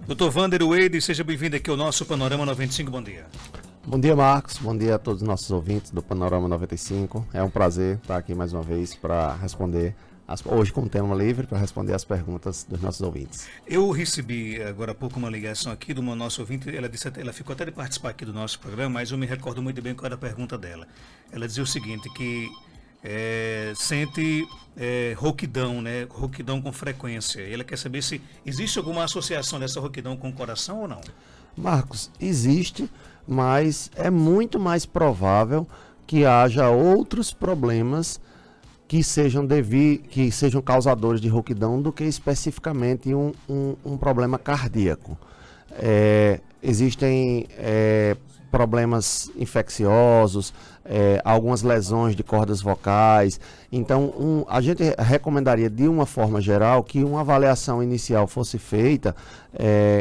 Doutor Wander Wade, seja bem-vindo aqui ao nosso Panorama 95, bom dia. Bom dia, Marcos, bom dia a todos os nossos ouvintes do Panorama 95. É um prazer estar aqui mais uma vez para responder, hoje com o tema livre, para responder as perguntas dos nossos ouvintes. Eu recebi agora há pouco uma ligação aqui de uma nossa ouvinte, ela ficou até de participar aqui do nosso programa, mas eu me recordo muito bem qual era a pergunta dela. Ela dizia o seguinte, que sente rouquidão, né? Rouquidão com frequência. E ela quer saber se existe alguma associação dessa rouquidão com o coração ou não. Marcos, existe, mas é muito mais provável que haja outros problemas que sejam causadores de rouquidão do que especificamente um problema cardíaco. Existem problemas infecciosos, algumas lesões de cordas vocais. Então, a gente recomendaria, de uma forma geral, que uma avaliação inicial fosse feita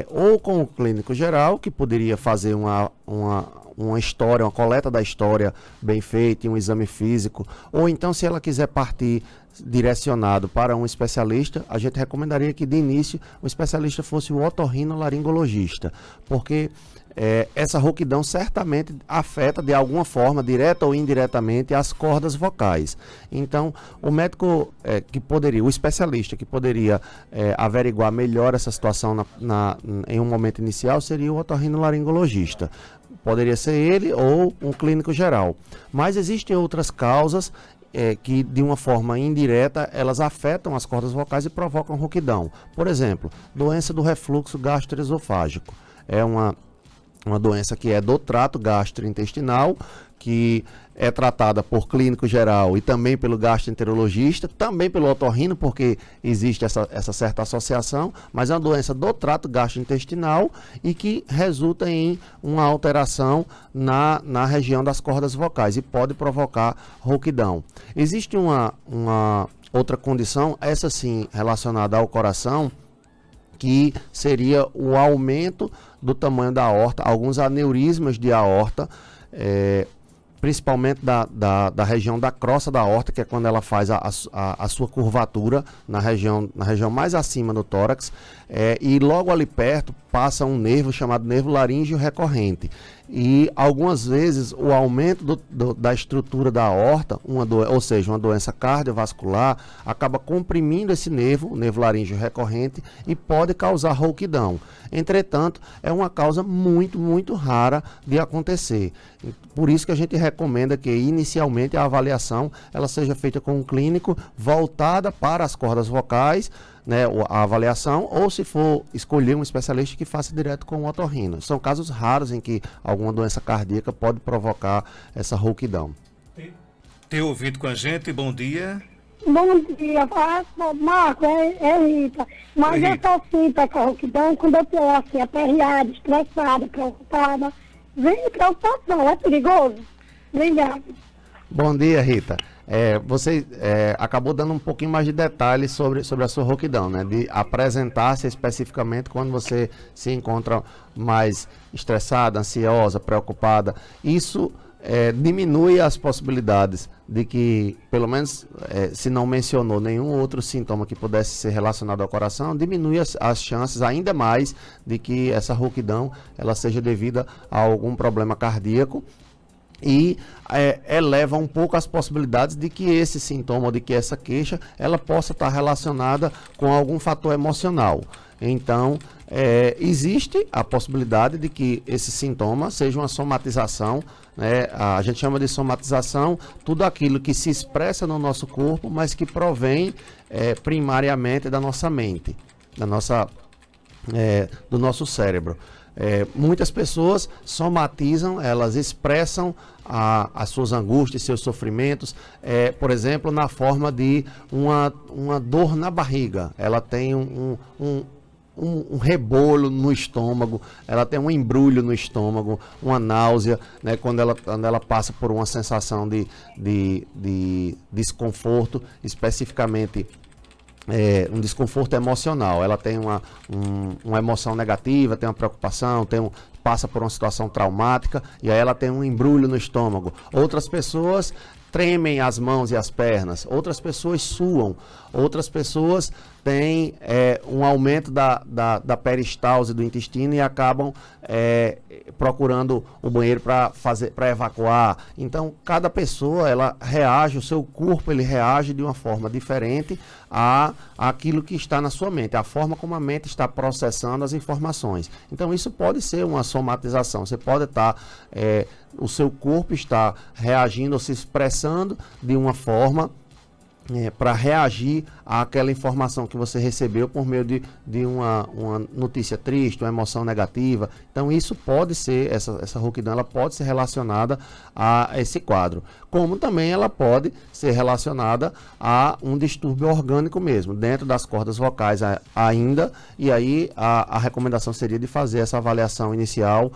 ou com o clínico geral, que poderia fazer uma história, uma coleta da história bem feita, um exame físico, ou então, se ela quiser partir direcionado para um especialista, a gente recomendaria que, de início, o especialista fosse o otorrinolaringologista, porque essa rouquidão certamente afeta de alguma forma, direta ou indiretamente, as cordas vocais. Então, o médico o especialista que poderia averiguar melhor essa situação em um momento inicial seria o otorrinolaringologista. Poderia ser ele ou um clínico geral. Mas existem outras causas que, de uma forma indireta, elas afetam as cordas vocais e provocam rouquidão. Por exemplo, doença do refluxo gastroesofágico. É uma doença que é do trato gastrointestinal, que é tratada por clínico geral e também pelo gastroenterologista, também pelo otorrino, porque existe essa certa associação, mas é uma doença do trato gastrointestinal e que resulta em uma alteração na região das cordas vocais e pode provocar rouquidão. Existe uma outra condição, essa sim relacionada ao coração, que seria o aumento do tamanho da aorta, alguns aneurismas de aorta, principalmente da região da crosta da aorta, que é quando ela faz a sua curvatura na região mais acima do tórax, e logo ali perto passa um nervo chamado nervo laríngeo recorrente. E algumas vezes o aumento da estrutura da aorta, ou seja, uma doença cardiovascular, acaba comprimindo esse nervo, o nervo laríngeo recorrente, e pode causar rouquidão. Entretanto, é uma causa muito, muito rara de acontecer. Por isso que a gente recomenda que inicialmente a avaliação ela seja feita com um clínico voltada para as cordas vocais, né, a avaliação, ou se for escolher um especialista que faça direto com o otorrino. São casos raros em que alguma doença cardíaca pode provocar essa rouquidão. Tem ouvido com a gente, bom dia. Bom dia, Marco, é Rita. Mas eu só sinto com a rouquidão quando eu estou assim, aperreada, estressada, preocupada. Vem preocupação, é perigoso? Obrigada. Bom dia, Rita. Você acabou dando um pouquinho mais de detalhes sobre a sua rouquidão, né? De apresentar-se especificamente quando você se encontra mais estressada, ansiosa, preocupada. Isso diminui as possibilidades de que, pelo menos, se não mencionou nenhum outro sintoma que pudesse ser relacionado ao coração, diminui as chances ainda mais de que essa rouquidão ela seja devida a algum problema cardíaco. E eleva um pouco as possibilidades de que esse sintoma, ou de que essa queixa, ela possa estar relacionada com algum fator emocional. Então, existe a possibilidade de que esse sintoma seja uma somatização, né? A gente chama de somatização tudo aquilo que se expressa no nosso corpo, mas que provém primariamente da nossa mente, do nosso cérebro. Muitas pessoas somatizam, elas expressam as suas angústias, seus sofrimentos, por exemplo, na forma de uma dor na barriga. Ela tem um rebolo no estômago, ela tem um embrulho no estômago, uma náusea, né, quando ela passa por uma sensação de desconforto, especificamente um desconforto emocional. Ela tem uma emoção negativa, tem uma preocupação, passa por uma situação traumática e aí ela tem um embrulho no estômago. Outras pessoas tremem as mãos e as pernas, outras pessoas suam, Outras pessoas têm um aumento da peristalse do intestino e acabam procurando o banheiro para evacuar. Então, cada pessoa, ela reage, o seu corpo, ele reage de uma forma diferente àquilo que está na sua mente, a forma como a mente está processando as informações. Então, isso pode ser uma somatização. Você pode estar, o seu corpo está reagindo ou se expressando de uma forma para reagir àquela informação que você recebeu por meio de uma notícia triste, uma emoção negativa. Então isso pode ser, essa rouquidão, ela pode ser relacionada a esse quadro, como também ela pode ser relacionada a um distúrbio orgânico mesmo, dentro das cordas vocais ainda, e aí a recomendação seria de fazer essa avaliação inicial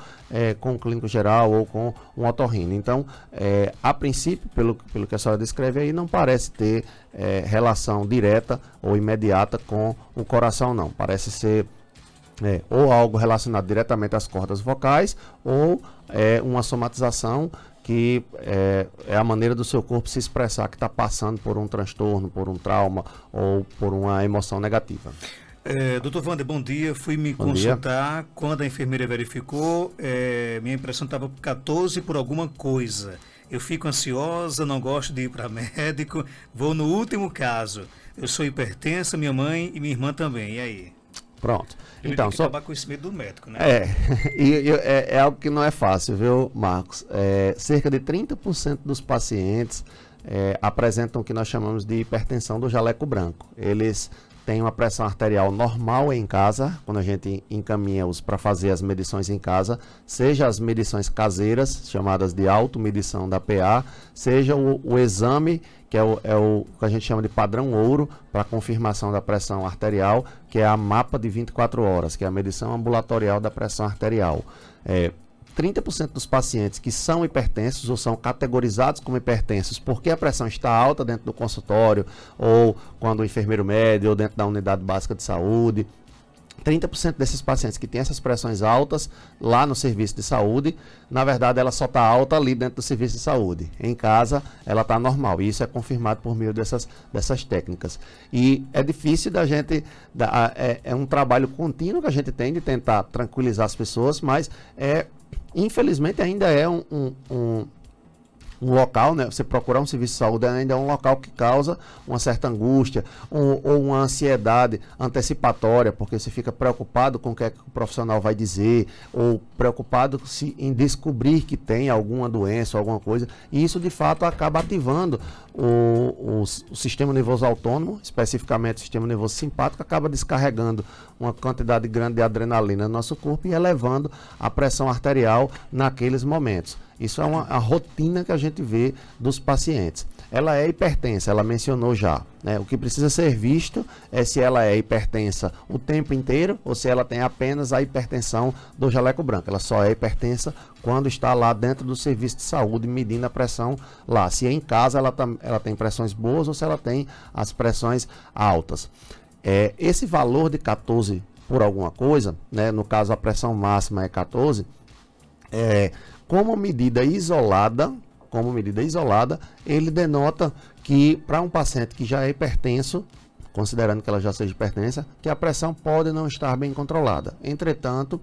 com o clínico geral ou com um otorrino. Então, a princípio, pelo que a senhora descreve aí, não parece ter relação direta ou imediata com o coração, não. Parece ser ou algo relacionado diretamente às cordas vocais ou uma somatização que é a maneira do seu corpo se expressar que está passando por um transtorno, por um trauma ou por uma emoção negativa. Doutor Wander, bom dia. Fui me consultar. Quando a enfermeira verificou, minha impressão estava 14 por alguma coisa. Eu fico ansiosa, não gosto de ir para médico. Vou no último caso. Eu sou hipertensa, minha mãe e minha irmã também. E aí? Pronto. Então, tem que acabar com esse medo do médico, né? É algo que não é fácil, viu, Marcos? Cerca de 30% dos pacientes apresentam o que nós chamamos de hipertensão do jaleco branco. Eles têm uma pressão arterial normal em casa, quando a gente encaminha-os para fazer as medições em casa, seja as medições caseiras, chamadas de automedição da PA, seja o exame, que é o que a gente chama de padrão ouro, para confirmação da pressão arterial, que é a mapa de 24 horas, que é a medição ambulatorial da pressão arterial. 30% dos pacientes que são hipertensos ou são categorizados como hipertensos porque a pressão está alta dentro do consultório ou quando o enfermeiro mede ou dentro da unidade básica de saúde, 30% desses pacientes que têm essas pressões altas lá no serviço de saúde, na verdade ela só está alta ali dentro do serviço de saúde. Em casa ela está normal e isso é confirmado por meio dessas técnicas. E é difícil da gente, é um trabalho contínuo que a gente tem de tentar tranquilizar as pessoas, mas infelizmente ainda é um local, né? Você procurar um serviço de saúde ainda é um local que causa uma certa angústia ou uma ansiedade antecipatória, porque você fica preocupado com o que é que o profissional vai dizer, ou preocupado em descobrir que tem alguma doença, alguma coisa, e isso de fato acaba ativando o sistema nervoso autônomo, especificamente o sistema nervoso simpático, acaba descarregando uma quantidade grande de adrenalina no nosso corpo e elevando a pressão arterial naqueles momentos. Isso é a rotina que a gente vê dos pacientes. Ela é hipertensa, ela mencionou já, né? O que precisa ser visto é se ela é hipertensa o tempo inteiro ou se ela tem apenas a hipertensão do jaleco branco. Ela só é hipertensa quando está lá dentro do serviço de saúde medindo a pressão lá. Se em casa ela tem pressões boas ou se ela tem as pressões altas. Esse valor de 14 por alguma coisa, né? No caso a pressão máxima é 14, como medida isolada, ele denota que para um paciente que já é hipertenso, considerando que ela já seja hipertensa, que a pressão pode não estar bem controlada. Entretanto,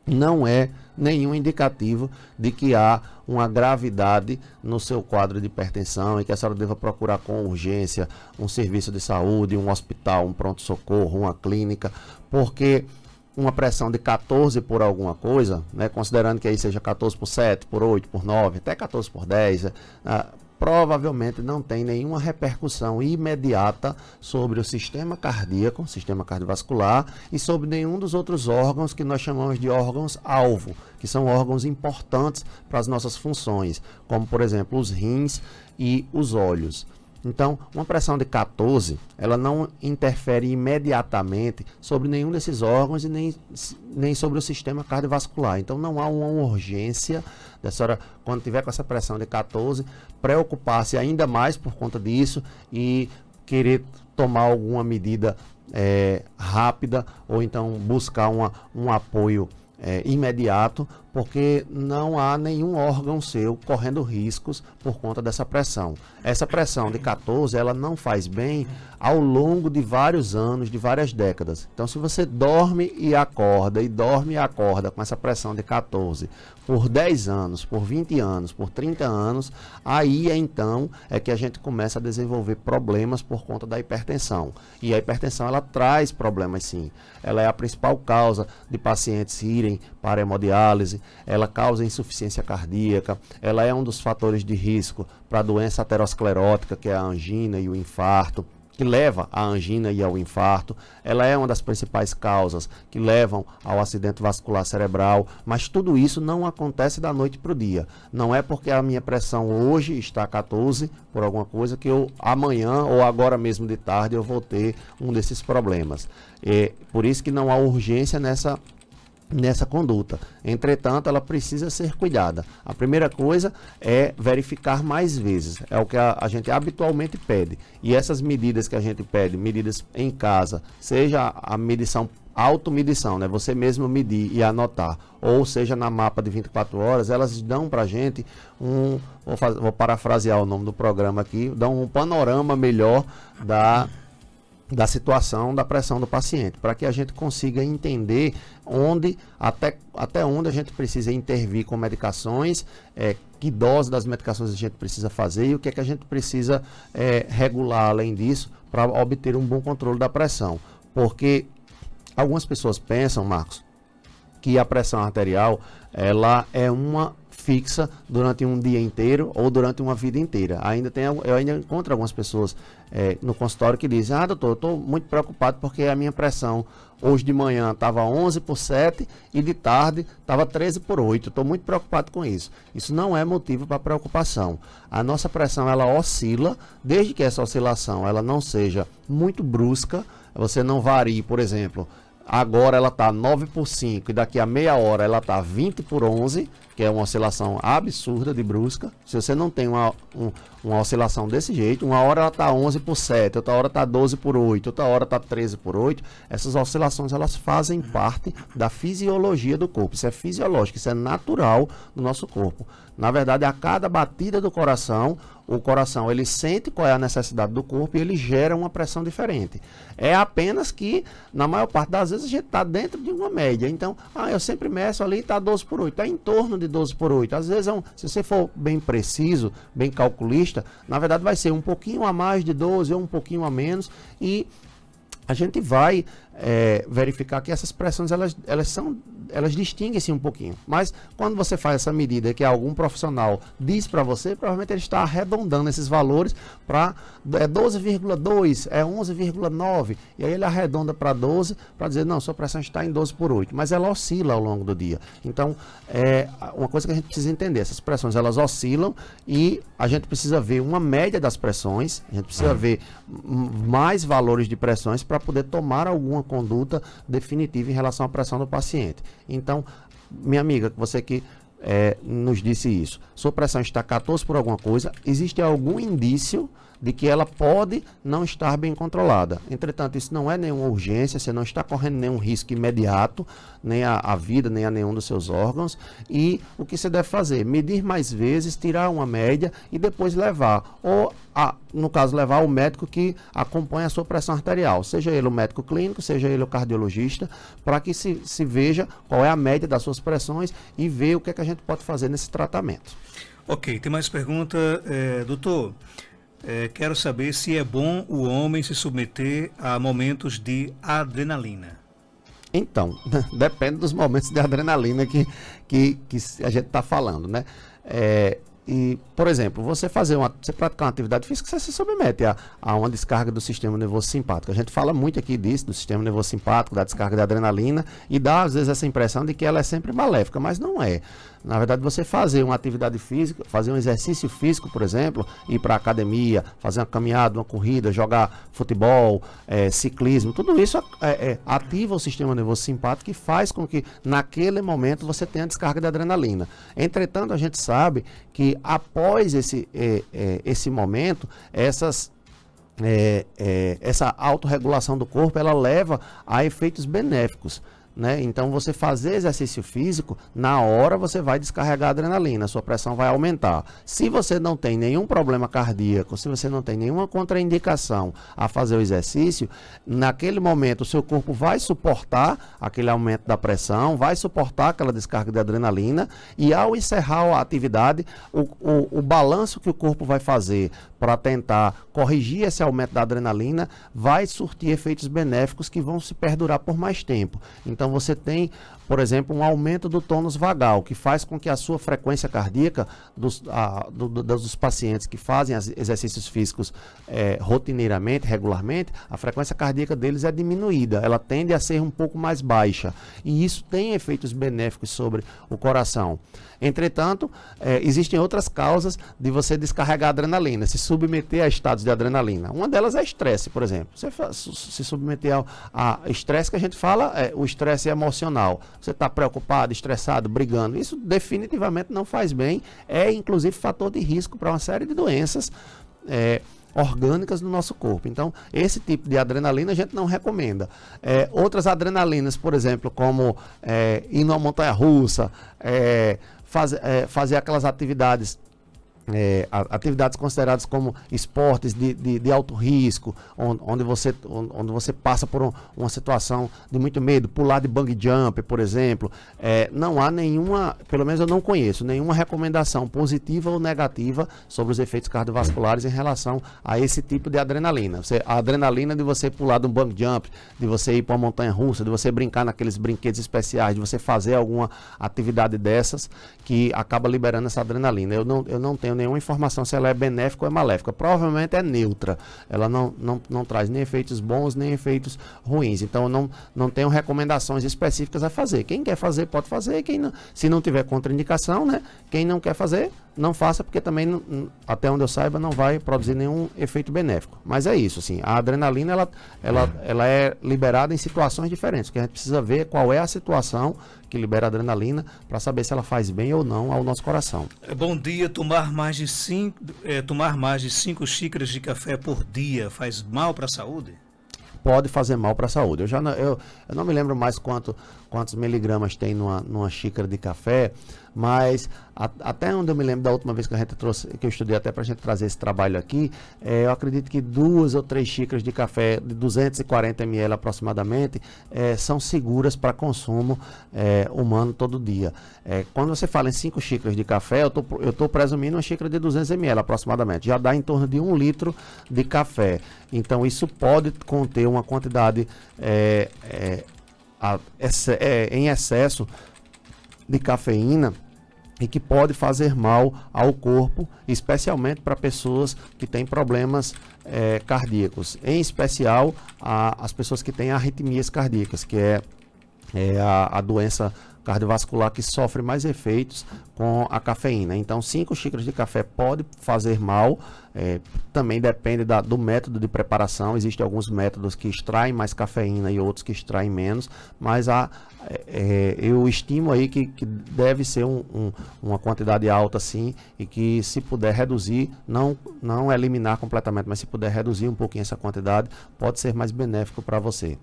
não é nenhum indicativo de que há uma gravidade no seu quadro de hipertensão e que a senhora deva procurar com urgência um serviço de saúde, um hospital, um pronto-socorro, uma clínica, porque uma pressão de 14 por alguma coisa, né, considerando que aí seja 14 por 7, por 8, por 9, até 14 por 10, provavelmente não tem nenhuma repercussão imediata sobre o sistema cardíaco, sistema cardiovascular e sobre nenhum dos outros órgãos que nós chamamos de órgãos-alvo, que são órgãos importantes para as nossas funções, como por exemplo os rins e os olhos. Então, uma pressão de 14, ela não interfere imediatamente sobre nenhum desses órgãos e nem sobre o sistema cardiovascular. Então, não há uma urgência da senhora, quando tiver com essa pressão de 14, preocupar-se ainda mais por conta disso e querer tomar alguma medida rápida ou então buscar um apoio imediato, porque não há nenhum órgão seu correndo riscos por conta dessa pressão. Essa pressão de 14, ela não faz bem ao longo de vários anos, de várias décadas. Então, se você dorme e acorda com essa pressão de 14 por 10 anos, por 20 anos, por 30 anos, aí então é que a gente começa a desenvolver problemas por conta da hipertensão. E a hipertensão, ela traz problemas sim. Ela é a principal causa de pacientes irem para a hemodiálise, ela causa insuficiência cardíaca, ela é um dos fatores de risco para a doença aterosclerótica, que é a angina e o infarto, que leva à angina e ao infarto. Ela é uma das principais causas que levam ao acidente vascular cerebral, mas tudo isso não acontece da noite para o dia. Não é porque a minha pressão hoje está 14 por alguma coisa que eu amanhã ou agora mesmo de tarde eu vou ter um desses problemas. Por isso que não há urgência nessa conduta. Entretanto, ela precisa ser cuidada. A primeira coisa é verificar mais vezes. É o que a gente habitualmente pede. E essas medidas que a gente pede, medidas em casa, seja a medição, automedição, né? Você mesmo medir e anotar, ou seja na mapa de 24 horas, elas dão pra gente vou parafrasear o nome do programa aqui, dão um panorama melhor da situação da pressão do paciente, para que a gente consiga entender até onde a gente precisa intervir com medicações, que dose das medicações a gente precisa fazer e o que é que a gente precisa regular além disso para obter um bom controle da pressão. Porque algumas pessoas pensam, Marcos, que a pressão arterial ela é uma fixa durante um dia inteiro ou durante uma vida inteira. Eu ainda encontro algumas pessoas no consultório que dizem: doutor, eu estou muito preocupado porque a minha pressão hoje de manhã estava 11/7 e de tarde estava 13/8. Estou muito preocupado com isso. Isso não é motivo para preocupação. A nossa pressão ela oscila, desde que essa oscilação ela não seja muito brusca, você não varie, por exemplo, agora ela está 9/5 e daqui a meia hora ela está 20/11, que é uma oscilação absurda de brusca. Se você não tem uma oscilação desse jeito, uma hora ela está 11/7, outra hora está 12/8, outra hora está 13/8, essas oscilações elas fazem parte da fisiologia do corpo. Isso é fisiológico, isso é natural do nosso corpo. Na verdade, a cada batida do coração, o coração ele sente qual é a necessidade do corpo e ele gera uma pressão diferente. É apenas que, na maior parte das vezes, a gente está dentro de uma média. Então, eu sempre meço ali, está 12/8, está em torno de 12/8. Às vezes, se você for bem preciso, bem calculista, na verdade vai ser um pouquinho a mais de 12 ou um pouquinho a menos, e a gente vai verificar que essas pressões elas distinguem-se um pouquinho. Mas quando você faz essa medida que algum profissional diz para você, provavelmente ele está arredondando esses valores para 12,2, 11,9, e aí ele arredonda para 12 para dizer: não, sua pressão está em 12/8, mas ela oscila ao longo do dia. Então, uma coisa que a gente precisa entender: essas pressões elas oscilam e a gente precisa ver uma média das pressões, a gente precisa ver mais valores de pressões para poder tomar alguma conduta definitiva em relação à pressão do paciente. Então, minha amiga, você que nos disse isso, sua pressão está 14 por alguma coisa, existe algum indício de que ela pode não estar bem controlada. Entretanto, isso não é nenhuma urgência, você não está correndo nenhum risco imediato, nem à vida, nem a nenhum dos seus órgãos. E o que você deve fazer? Medir mais vezes, tirar uma média e depois levar. Ou, no caso, levar ao médico que acompanha a sua pressão arterial, seja ele o médico clínico, seja ele o cardiologista, para que se veja qual é a média das suas pressões e ver o que é que a gente pode fazer nesse tratamento. Ok, tem mais pergunta, doutor. Quero saber se é bom o homem se submeter a momentos de adrenalina. Então, depende dos momentos de adrenalina que a gente está falando, né? E, por exemplo, você praticar uma atividade física, você se submete a uma descarga do sistema nervoso simpático. A gente fala muito aqui disso, do sistema nervoso simpático, da descarga da adrenalina, e dá, às vezes, essa impressão de que ela é sempre maléfica, mas não é. Na verdade, você fazer uma atividade física, fazer um exercício físico, por exemplo, ir para a academia, fazer uma caminhada, uma corrida, jogar futebol, ciclismo, tudo isso ativa o sistema nervoso simpático e faz com que, naquele momento, você tenha descarga de adrenalina. Entretanto, a gente sabe que após esse momento, essa autorregulação do corpo, ela leva a efeitos benéficos. né? Então, você fazer exercício físico, na hora você vai descarregar a adrenalina, a sua pressão vai aumentar. Se você não tem nenhum problema cardíaco, se você não tem nenhuma contraindicação a fazer o exercício, naquele momento o seu corpo vai suportar aquele aumento da pressão, vai suportar aquela descarga de adrenalina, e ao encerrar a atividade, o balanço que o corpo vai fazer para tentar corrigir esse aumento da adrenalina vai surtir efeitos benéficos que vão se perdurar por mais tempo. Então você tem, por exemplo, um aumento do tônus vagal, que faz com que a sua frequência cardíaca dos pacientes que fazem exercícios físicos rotineiramente, regularmente, a frequência cardíaca deles é diminuída, ela tende a ser um pouco mais baixa, e isso tem efeitos benéficos sobre o coração. Entretanto, existem outras causas de você descarregar a adrenalina, se submeter a estados de adrenalina. Uma delas é estresse, por exemplo. Você se submeter a estresse, que a gente fala, o estresse emocional. Você está preocupado, estressado, brigando. Isso definitivamente não faz bem. É, inclusive, fator de risco para uma série de doenças orgânicas no nosso corpo. Então, esse tipo de adrenalina a gente não recomenda. Outras adrenalinas, por exemplo, como ir numa montanha-russa, fazer aquelas atividades consideradas como esportes de alto risco, onde você passa por uma situação de muito medo, pular de bungee jump, por exemplo, não há nenhuma, pelo menos eu não conheço, nenhuma recomendação positiva ou negativa sobre os efeitos cardiovasculares em relação a esse tipo de adrenalina. A adrenalina de você pular de um bungee jump, de você ir para uma montanha-russa, de você brincar naqueles brinquedos especiais, de você fazer alguma atividade dessas que acaba liberando essa adrenalina. Eu não tenho nenhuma informação se ela é benéfica ou é maléfica. Provavelmente é neutra. Ela não traz nem efeitos bons, nem efeitos ruins. Então, eu não tenho recomendações específicas a fazer. Quem quer fazer, pode fazer. Se não tiver contraindicação, né? Quem não quer fazer, não faça, porque também, até onde eu saiba, não vai produzir nenhum efeito benéfico. Mas é isso, assim, a adrenalina, ela é liberada em situações diferentes, porque a gente precisa ver qual é a situação que libera a adrenalina para saber se ela faz bem ou não ao nosso coração. Bom dia. Tomar mais de 5 xícaras de café por dia faz mal para a saúde? Pode fazer mal para a saúde. Eu não me lembro mais quantos miligramas tem numa xícara de café, mas até onde eu me lembro da última vez que a gente trouxe, que eu estudei até para a gente trazer esse trabalho aqui, eu acredito que 2 ou 3 xícaras de café de 240 ml aproximadamente são seguras para consumo humano todo dia. Quando você fala em 5 xícaras de café, eu estou presumindo uma xícara de 200 ml aproximadamente. Já dá em torno de 1 litro de café. Então isso pode conter uma quantidade em excesso de cafeína, e que pode fazer mal ao corpo, especialmente para pessoas que têm problemas cardíacos, em especial as pessoas que têm arritmias cardíacas, que é a doença cardiovascular que sofre mais efeitos com a cafeína. Então, 5 xícaras de café pode fazer mal, também depende do método de preparação. Existem alguns métodos que extraem mais cafeína e outros que extraem menos, mas eu estimo aí que deve ser uma quantidade alta, sim, e que, se puder reduzir, não eliminar completamente, mas se puder reduzir um pouquinho essa quantidade, pode ser mais benéfico para você.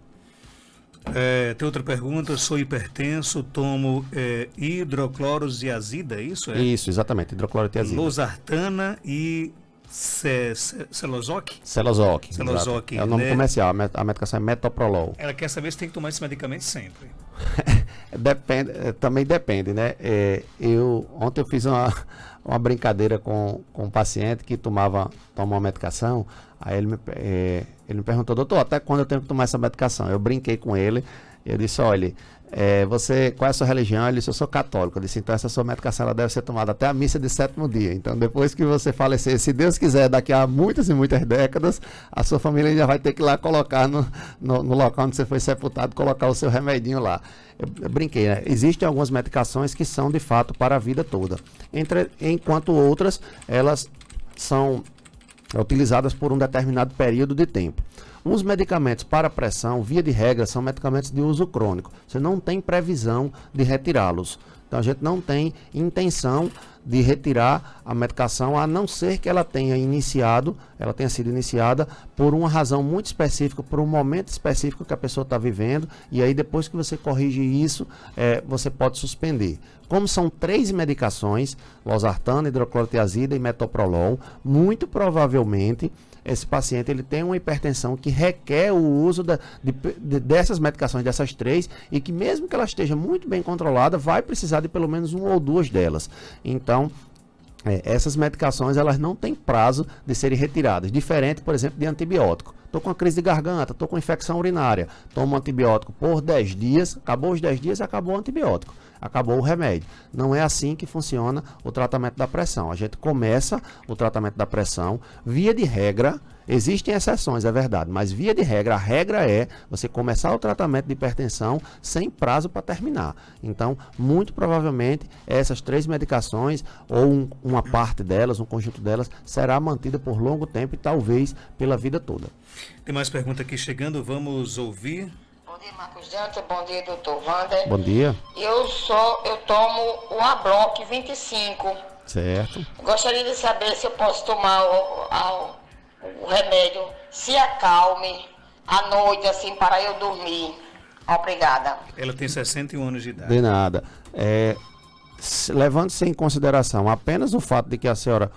Tem outra pergunta. Sou hipertenso, tomo hidroclorotiazida, isso é? Isso, exatamente, hidroclorotiazida. Losartana e Celozoc? Celozoc, Celozoc, é o nome né? comercial, a medicação é metoprolol. Ela quer saber se tem que tomar esse medicamento sempre. Também depende, né? Ontem eu fiz uma brincadeira com um paciente que toma uma medicação. Aí ele me perguntou: doutor, até quando eu tenho que tomar essa medicação? Eu brinquei com ele, eu disse: olha, qual é a sua religião? Ele disse: eu sou católico. Eu disse: então essa sua medicação ela deve ser tomada até a missa de 7º dia. Então, depois que você falecer, se Deus quiser, daqui a muitas e muitas décadas, a sua família já vai ter que ir lá colocar no local onde você foi sepultado, colocar o seu remedinho lá. Eu brinquei, né? Existem algumas medicações que são de fato para a vida toda, enquanto outras elas são utilizadas por um determinado período de tempo. Os medicamentos para pressão, via de regra, são medicamentos de uso crônico. Você não tem previsão de retirá-los. Então a gente não tem intenção de retirar a medicação, a não ser que ela tenha sido iniciada por uma razão muito específica, por um momento específico que a pessoa está vivendo, e aí depois que você corrige isso, você pode suspender. Como são 3 medicações, losartana, hidroclorotiazida e metoprolol, muito provavelmente esse paciente ele tem uma hipertensão que requer o uso dessas medicações, dessas 3, e que mesmo que ela esteja muito bem controlada, vai precisar de pelo menos 1 ou 2 delas. Então, essas medicações elas não têm prazo de serem retiradas, diferente, por exemplo, de antibiótico. Estou com uma crise de garganta, estou com infecção urinária, tomo um antibiótico por 10 dias, acabou os 10 dias, acabou o antibiótico, acabou o remédio. Não é assim que funciona o tratamento da pressão. A gente começa o tratamento da pressão, via de regra, existem exceções, é verdade, mas via de regra, a regra é você começar o tratamento de hipertensão sem prazo para terminar. Então, muito provavelmente, essas 3 medicações, ou uma parte delas, um conjunto delas, será mantida por longo tempo e talvez pela vida toda. Tem mais pergunta aqui chegando, vamos ouvir. Bom dia, Marcos Dantas. Bom dia, doutor Wander. Bom dia. Eu tomo o Abloc 25. Certo. Gostaria de saber se eu posso tomar o remédio Se Acalme à noite, assim, para eu dormir. Obrigada. Ela tem 61 anos de idade. De nada. Levando-se em consideração apenas o fato de que a senhora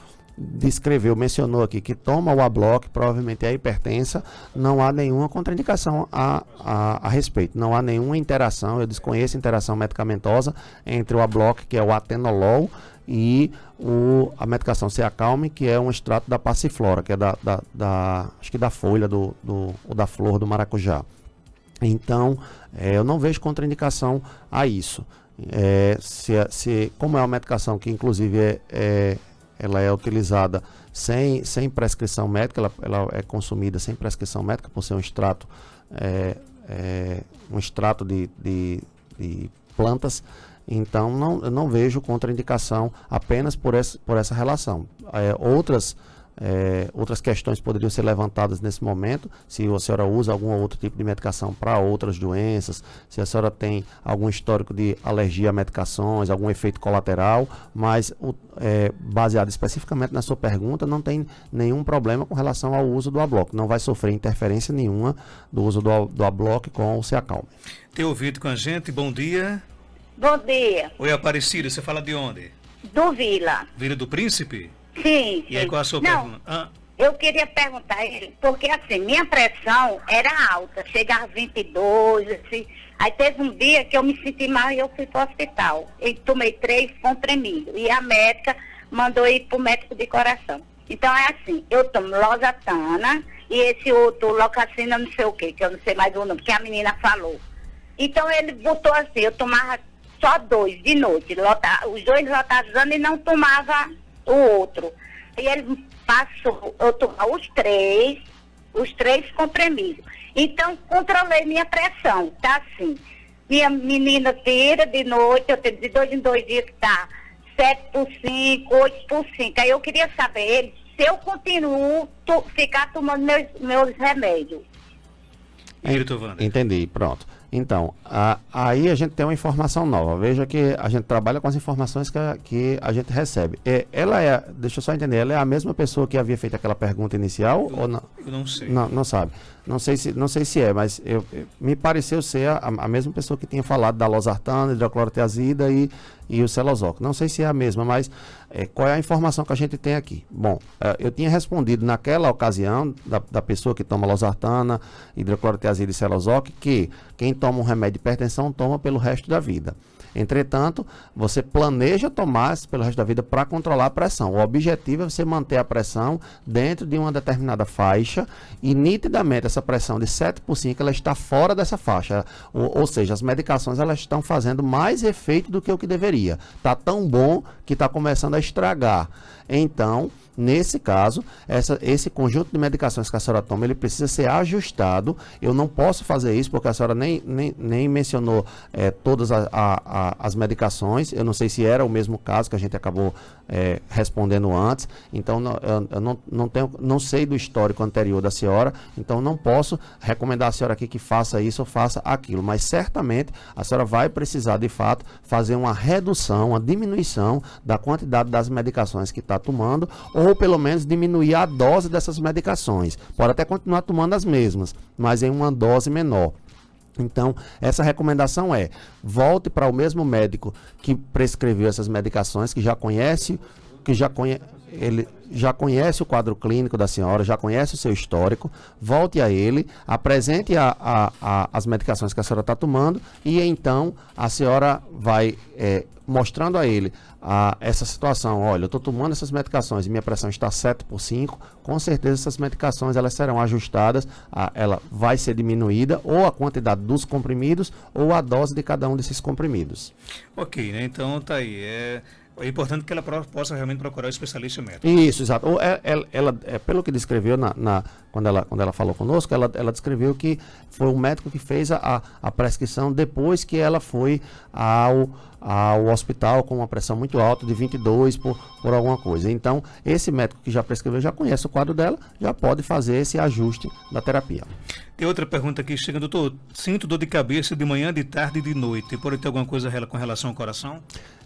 mencionou aqui que toma o Abloc, provavelmente é hipertensa, não há nenhuma contraindicação a respeito, não há nenhuma interação, eu desconheço interação medicamentosa entre o Abloc, que é o atenolol, e a medicação Se Acalme, que é um extrato da passiflora, que é acho que da folha ou da flor do maracujá. Então, eu não vejo contraindicação a isso. Como é uma medicação que inclusive ela é utilizada sem prescrição médica, ela é consumida sem prescrição médica por ser um extrato, de plantas. Então, eu não vejo contraindicação apenas por essa relação. Outras questões poderiam ser levantadas nesse momento, se a senhora usa algum outro tipo de medicação para outras doenças, se a senhora tem algum histórico de alergia a medicações, algum efeito colateral, mas baseado especificamente na sua pergunta, não tem nenhum problema com relação ao uso do Abloc, não vai sofrer interferência nenhuma do uso do Abloc com o Se Acalme. Tem ouvido com a gente, bom dia. Bom dia. Oi, Aparecida, você fala de onde? Do Vila. Vila do Príncipe? Sim. E aí, qual a sua Não, pergunta? eu queria perguntar a ele, porque assim, minha pressão era alta, chegava a 22, assim. Aí teve um dia que eu me senti mal e eu fui para o hospital. E tomei 3 comprimidos. E a médica mandou ir para o médico de coração. Então é assim, eu tomo losartana e esse outro locacina não sei o que eu não sei mais o nome, que a menina falou. Então ele botou assim, eu tomava só 2 de noite, os 2 lotazana e não tomava o outro. E ele passou, eu tomava os 3 comprimidos. Então, controlei minha pressão, tá assim. Minha menina tira de noite, eu tenho de 2 em 2 dias que tá 7 por 5, 8 por 5. Aí eu queria saber se eu continuo ficar tomando meus remédios. Entendi, pronto. Então, aí a gente tem uma informação nova. Veja que a gente trabalha com as informações que a gente recebe. Deixa eu só entender, ela é a mesma pessoa que havia feito aquela pergunta inicial ou não? Eu não sei. Não sabe. Não sei se é, mas me pareceu ser a mesma pessoa que tinha falado da losartana, hidroclorotiazida e o Celozoc. Não sei se é a mesma, mas qual é a informação que a gente tem aqui? Bom, eu tinha respondido naquela ocasião da pessoa que toma losartana, hidroclorotiazida e Celozoc, que quem toma um remédio de hipertensão toma pelo resto da vida. Entretanto, você planeja tomar pelo resto da vida para controlar a pressão. O objetivo é você manter a pressão dentro de uma determinada faixa e nitidamente essa pressão de 7 por 5 ela está fora dessa faixa. Ou seja, as medicações elas estão fazendo mais efeito do que o que deveria. Está tão bom que está começando a estragar. Então, nesse caso, esse conjunto de medicações que a senhora toma, ele precisa ser ajustado. Eu não posso fazer isso porque a senhora nem mencionou todas as medicações. Eu não sei se era o mesmo caso que a gente acabou respondendo antes, então eu não sei do histórico anterior da senhora, então não posso recomendar a senhora aqui que faça isso ou faça aquilo, mas certamente a senhora vai precisar de fato fazer uma redução, uma diminuição da quantidade das medicações que está tomando, ou pelo menos diminuir a dose dessas medicações. Pode até continuar tomando as mesmas, mas em uma dose menor. Então, essa recomendação é: volte para o mesmo médico que prescreveu essas medicações, ele já conhece o quadro clínico da senhora, já conhece o seu histórico. Volte a ele, apresente as medicações que a senhora está tomando, e então a senhora vai mostrando a ele essa situação. Olha, eu estou tomando essas medicações e minha pressão está 7/5, com certeza essas medicações elas serão ajustadas, ela vai ser diminuída, ou a quantidade dos comprimidos ou a dose de cada um desses comprimidos. Ok, né? Então tá aí. É importante que ela possa realmente procurar o especialista médico. Isso, exato. Ela, pelo que descreveu quando ela falou conosco, ela descreveu que foi o médico que fez a prescrição depois que ela foi ao hospital com uma pressão muito alta de 22 por alguma coisa. Então, esse médico que já prescreveu já conhece o quadro dela, já pode fazer esse ajuste da terapia. Tem outra pergunta aqui, chega, doutor: sinto dor de cabeça de manhã, de tarde e de noite. Pode ter alguma coisa com relação ao coração?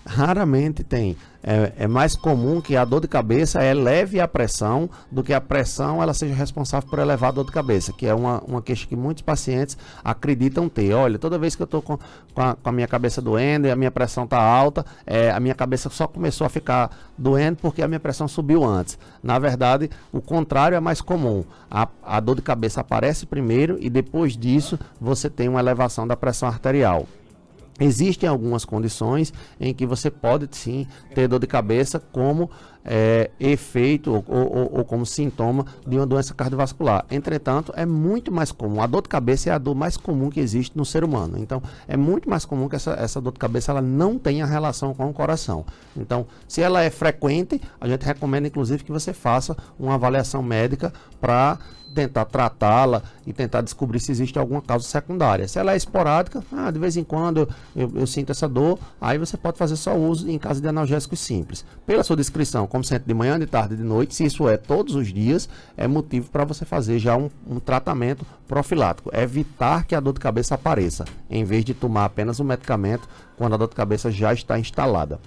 Raramente tem. É mais comum que a dor de cabeça eleve a pressão do que a pressão ela seja responsável por elevar a dor de cabeça, que é uma queixa que muitos pacientes acreditam ter. Olha, toda vez que eu estou com a minha cabeça doendo e a minha pressão está alta, a minha cabeça só começou a ficar doendo porque a minha pressão subiu antes. Na verdade, o contrário é mais comum. A dor de cabeça aparece primeiro e depois disso você tem uma elevação da pressão arterial. Existem algumas condições em que você pode sim ter dor de cabeça como efeito ou como sintoma de uma doença cardiovascular. Entretanto, é muito mais comum. A dor de cabeça é a dor mais comum que existe no ser humano. Então, é muito mais comum que essa dor de cabeça ela não tenha relação com o coração. Então, se ela é frequente, a gente recomenda inclusive que você faça uma avaliação médica para tentar tratá-la e tentar descobrir se existe alguma causa secundária. Se ela é esporádica, de vez em quando eu sinto essa dor, aí você pode fazer só uso em caso de analgésicos simples. Pela sua descrição, como sempre de manhã, de tarde e de noite, se isso é todos os dias, é motivo para você fazer já um tratamento profilático. Evitar que a dor de cabeça apareça, em vez de tomar apenas o medicamento quando a dor de cabeça já está instalada.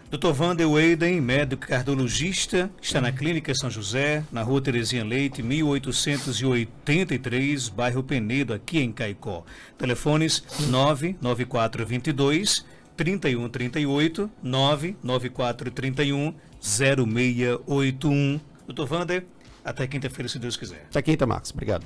Dr. Wander Weyden, médico cardiologista, está na Clínica São José, na Rua Terezinha Leite, 1883, bairro Penedo, aqui em Caicó. Telefones 99422-3138, 99431-0681. Dr. Wander, até quinta-feira, se Deus quiser. Até quinta, Marcos. Obrigado.